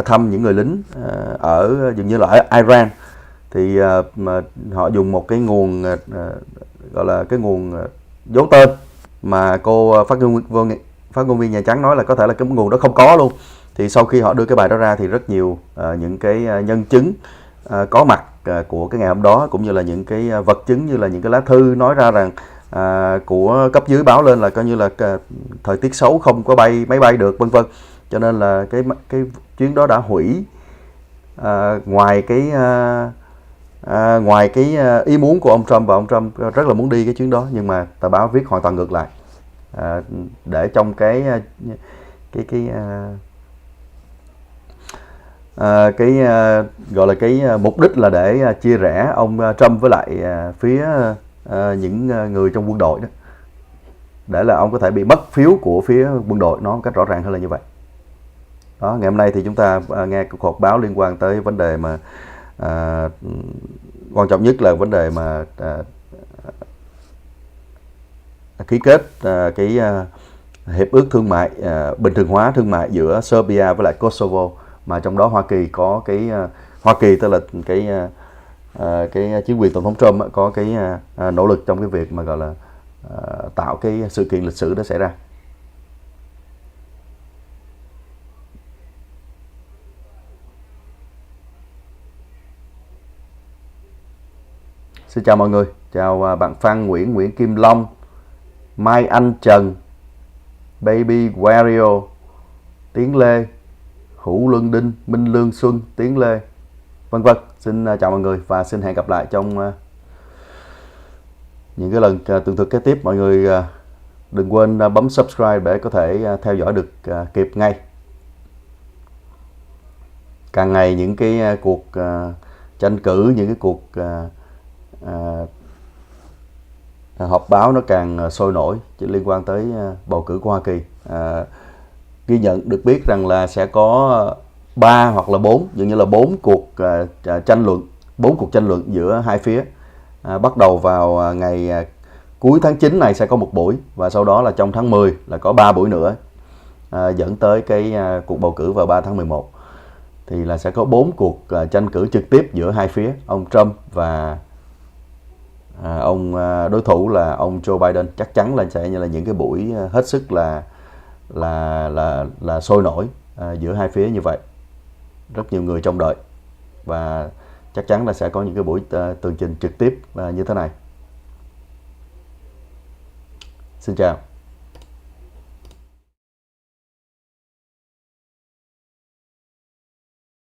thăm những người lính ở dường như là ở Iran, thì mà họ dùng một cái nguồn gọi là cái nguồn giấu tên mà cô phát ngôn viên Nhà Trắng nói là có thể là cái nguồn đó không có luôn. Thì sau khi họ đưa cái bài đó ra thì rất nhiều những cái nhân chứng có mặt của cái ngày hôm đó, cũng như là những cái vật chứng như là những cái lá thư nói ra rằng của cấp dưới báo lên là coi như là thời tiết xấu, không có máy bay được, vân vân. Cho nên là cái chuyến đó đã hủy, ngoài cái ý muốn của ông Trump, và ông Trump rất là muốn đi cái chuyến đó, nhưng mà tờ báo viết hoàn toàn ngược lại, để trong cái gọi là cái mục đích là để chia rẽ ông Trump với lại phía những người trong quân đội đó, để là ông có thể bị mất phiếu của phía quân đội, nó một cách rõ ràng hơn là như vậy. Đó, ngày hôm nay thì chúng ta nghe cuộc họp báo liên quan tới vấn đề mà quan trọng nhất là vấn đề mà ký kết cái hiệp ước thương mại, bình thường hóa thương mại giữa Serbia với lại Kosovo, mà trong đó Hoa Kỳ có cái Hoa Kỳ tức là cái chính quyền tổng thống Trump có cái nỗ lực trong cái việc mà gọi là tạo cái sự kiện lịch sử đó xảy ra. Xin chào mọi người, chào bạn Phan Nguyễn Kim Long, Mai Anh Trần, Baby Wario, Tiến Lê, Hữu Luân Đinh, Minh Lương Xuân, Tiến Lê, vân vân. Xin chào mọi người và xin hẹn gặp lại trong những cái lần tường thuật kế tiếp. Mọi người đừng quên bấm subscribe để có thể theo dõi được kịp ngay. Càng ngày những cái cuộc tranh cử, những cái cuộc họp báo nó càng sôi nổi liên quan tới bầu cử của Hoa Kỳ. Ghi nhận được biết rằng là sẽ có 3 hoặc là 4, dường như là 4 cuộc tranh luận giữa hai phía. Bắt đầu vào ngày cuối tháng 9 này sẽ có một buổi, và sau đó là trong tháng 10 là có 3 buổi nữa, dẫn tới cái cuộc bầu cử vào 3 tháng 11. Thì là sẽ có 4 cuộc tranh cử trực tiếp giữa hai phía, ông Trump và ông đối thủ là ông Joe Biden. Chắc chắn là sẽ như là những cái buổi hết sức là sôi nổi giữa hai phía như vậy. Rất nhiều người trông đợi và chắc chắn là sẽ có những cái buổi tường trình trực tiếp như thế này. Xin chào.